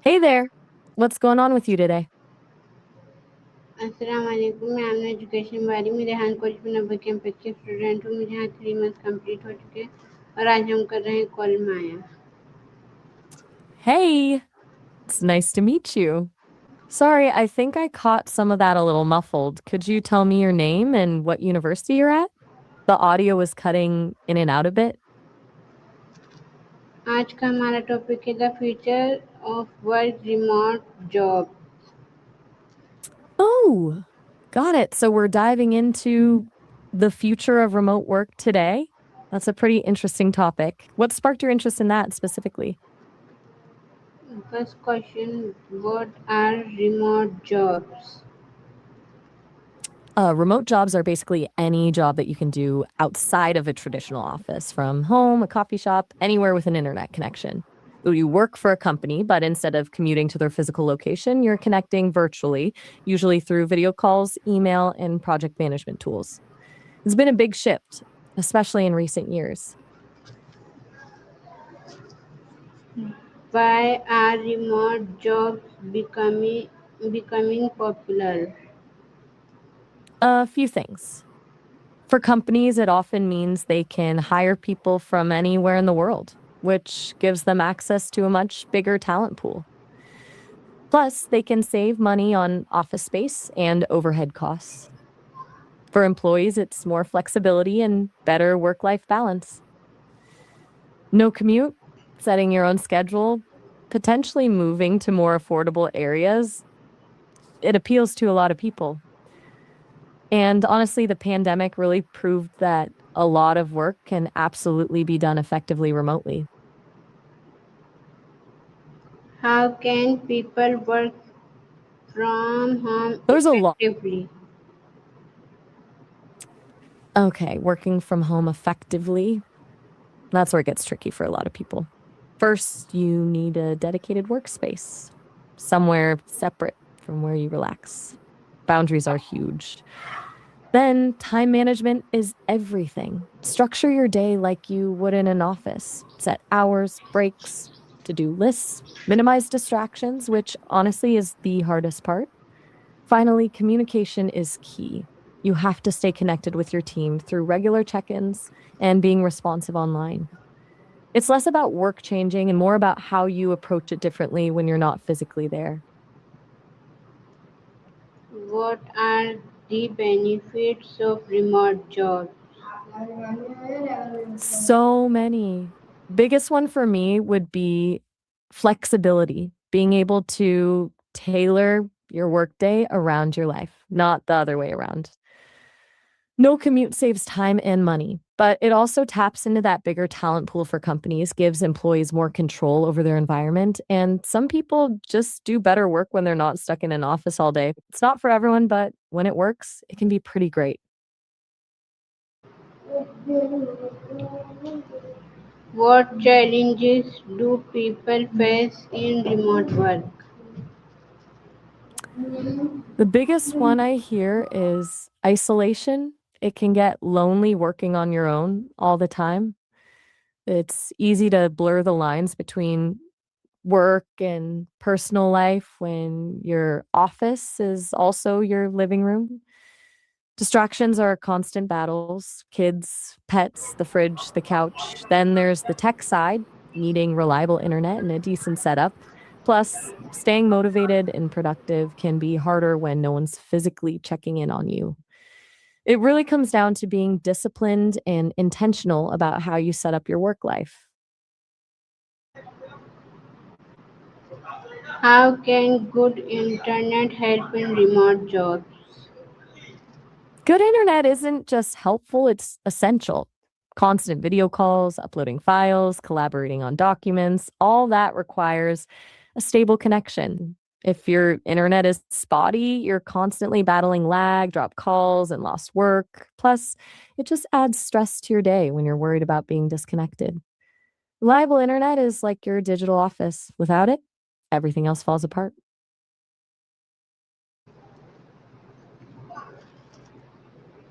Hey there. What's going on with you today? अस्सलाम वालेकुम। मैं आपने एजुकेशन बारी में रेहान कॉलेज में 90 के एम्पेक्चर स्टूडेंट हूँ। मुझे यहाँ 3 मंथ कंप्लीट हो चुके हैं और आज हम कर रहे हैं call Maya. Hey, it's nice to meet you. Sorry, I think I caught some of that a little muffled. Could you tell me your name and what university you're at? The audio was cutting in and out a bit. आज का हमारा topic है the future of work remote job. Oh, got it. So we're diving into the future of remote work today. That's a pretty interesting topic. What sparked your interest in that specifically? First question, what are remote jobs? Remote jobs are basically any job that you can do outside of a traditional office, from home, a coffee shop, anywhere with an internet connection. So you work for a company, but instead of commuting to their physical location, you're connecting virtually, usually through video calls, email, and project management tools. It's been a big shift, especially in recent years. Why are remote jobs becoming popular? A few things. For companies, it often means they can hire people from anywhere in the world, which gives them access to a much bigger talent pool. Plus, they can save money on office space and overhead costs. For employees, it's more flexibility and better work life balance. No commute, setting your own schedule, potentially moving to more affordable areas. It appeals to a lot of people. And honestly, the pandemic really proved that a lot of work can absolutely be done effectively remotely. How can people work from home There's a lot. effectively? Okay, working from home effectively. That's where it gets tricky for a lot of people. First, you need a dedicated workspace, somewhere separate from where you relax. Boundaries are huge. Then, time management is everything. Structure your day like you would in an office. Set hours, breaks, to do lists, minimize distractions, which honestly is the hardest part. Finally, communication is key. You have to stay connected with your team through regular check ins and being responsive online. It's less about work changing and more about how you approach it differently when you're not physically there. What are the benefits of remote jobs? So many. Biggest one for me would be flexibility, being able to tailor your workday around your life, not the other way around. No commute saves time and money, but it also taps into that bigger talent pool for companies, gives employees more control over their environment. And some people just do better work when they're not stuck in an office all day. It's not for everyone, but when it works, it can be pretty great. What challenges do people face in remote work? The biggest one I hear is isolation. It can get lonely working on your own all the time. It's easy to blur the lines between work and personal life when your office is also your living room. Distractions are constant battles: kids, pets, the fridge, the couch. Then there's the tech side, needing reliable internet and a decent setup. Plus, staying motivated and productive can be harder when no one's physically checking in on you. It really comes down to being disciplined and intentional about how you set up your work life. How can good internet help in remote jobs? Good internet isn't just helpful, it's essential. Constant video calls, uploading files, collaborating on documents, all that requires a stable connection. If your internet is spotty, you're constantly battling lag, dropped calls, and lost work. Plus, it just adds stress to your day when you're worried about being disconnected. Reliable internet is like your digital office. Without it, everything else falls apart.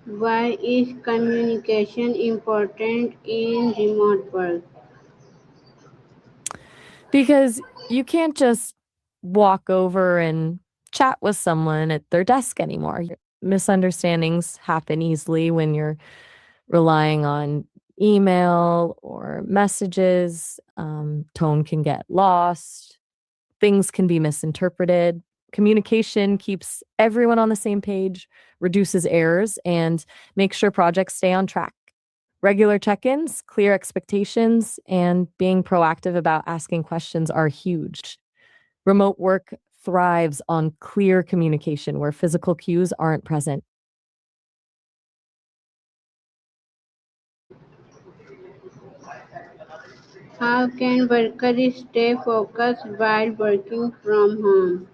Why is communication important in remote work? Because you can't just walk over and chat with someone at their desk anymore. Misunderstandings happen easily when you're relying on email or messages. Tone can get lost, things can be misinterpreted. Communication keeps everyone on the same page, reduces errors, and makes sure projects stay on track. Regular check ins, clear expectations, and being proactive about asking questions are huge. Remote work thrives on clear communication where physical cues aren't present. How can workers stay focused while working from home?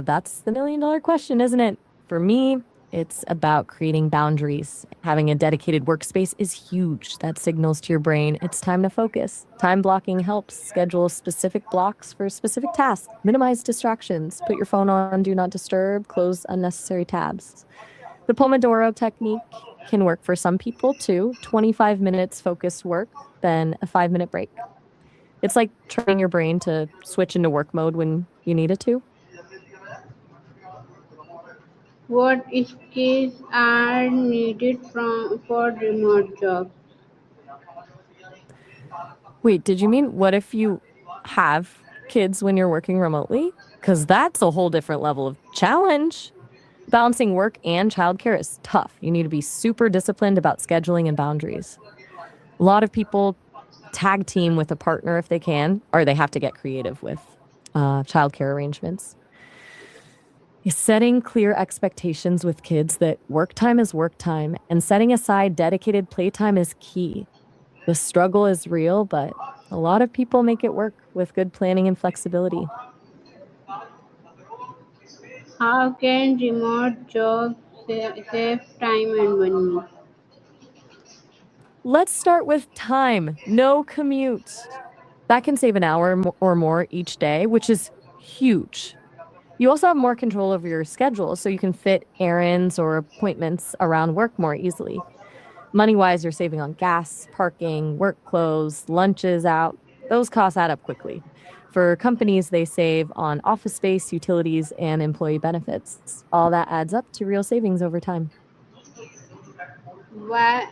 That's the $1 million question, isn't it? For me, it's about creating boundaries. Having a dedicated workspace is huge. That signals to your brain it's time to focus. Time blocking helps. Schedule specific blocks for specific tasks. Minimize distractions. Put your phone on do not disturb. Close unnecessary tabs. The Pomodoro technique can work for some people too. 25 minutes focused work, then a 5-minute break. It's like training your brain to switch into work mode when you need it to. What skills are needed for remote jobs? Wait, did you mean what if you have kids when you're working remotely? Because that's a whole different level of challenge. Balancing work and childcare is tough. You need to be super disciplined about scheduling and boundaries. A lot of people tag team with a partner if they can, or they have to get creative with childcare arrangements. Setting clear expectations with kids that work time is work time and setting aside dedicated playtime is key. The struggle is real, but a lot of people make it work with good planning and flexibility. How can remote jobs save time and money? Let's start with time. No commute. That can save an hour or more each day, which is huge. You also have more control over your schedule, so you can fit errands or appointments around work more easily. Money wise, you're saving on gas, parking, work clothes, lunches out. Those costs add up quickly. For companies, they save on office space, utilities, and employee benefits. All that adds up to real savings over time. Why,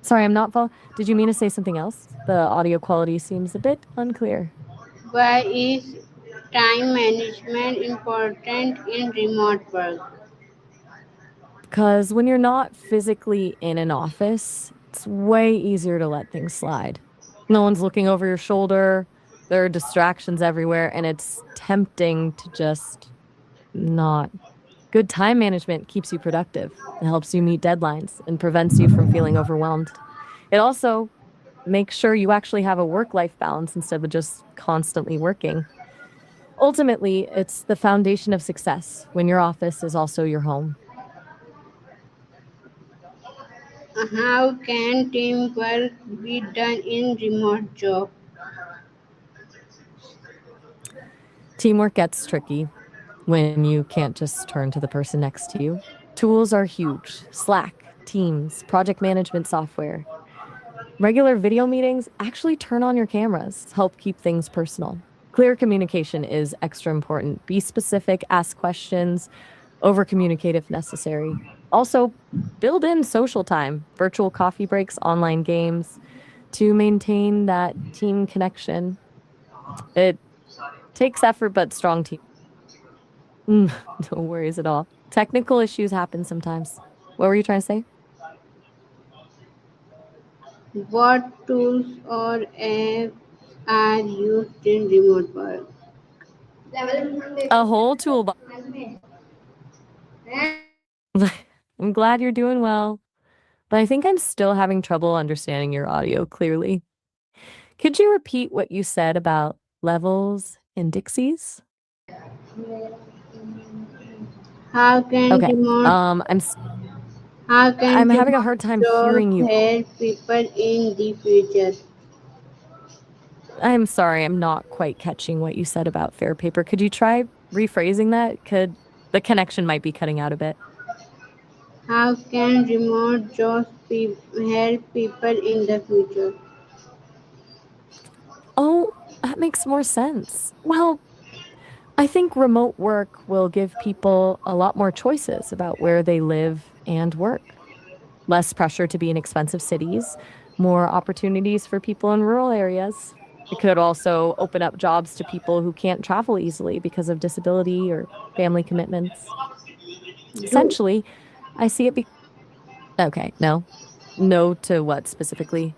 Sorry, I'm not Did you mean to say something else? The audio quality seems a bit unclear. why is time management important in remote work? Because when you're not physically in an office, it's way easier to let things slide. No one's looking over your shoulder. There are distractions everywhere, and it's tempting to just not. Good time management keeps you productive. It helps you meet deadlines and prevents you from feeling overwhelmed. It also makes sure you actually have a work life balance instead of just constantly working. Ultimately, it's the foundation of success when your office is also your home. How can teamwork be done in remote job? Teamwork gets tricky when you can't just turn to the person next to you. Tools are huge: Slack, Teams, project management software. Regular video meetings, actually turn on your cameras, help keep things personal. Clear communication is extra important. Be specific, ask questions, over communicate if necessary. Also, build in social time, virtual coffee breaks, online games to maintain that team connection. It takes effort, but strong team. No worries at all. Technical issues happen sometimes. What were you trying to say? What tools or apps are used in remote work? A whole toolbox. I'm glad you're doing well, but I think I'm still having trouble understanding your audio clearly. Could you repeat what you said about levels and Dixies? How can Okay. remote how can I'm having a remote hard time jobs hearing you. help people in the future? I'm sorry, I'm not quite catching what you said about fair paper. Could you try rephrasing that? The connection might be cutting out a bit. How can remote jobs help people in the future? Oh, that makes more sense. Well, I think remote work will give people a lot more choices about where they live and work. Less pressure to be in expensive cities, more opportunities for people in rural areas. It could also open up jobs to people who can't travel easily because of disability or family commitments. Do Essentially, I see it be okay, no. No to what specifically?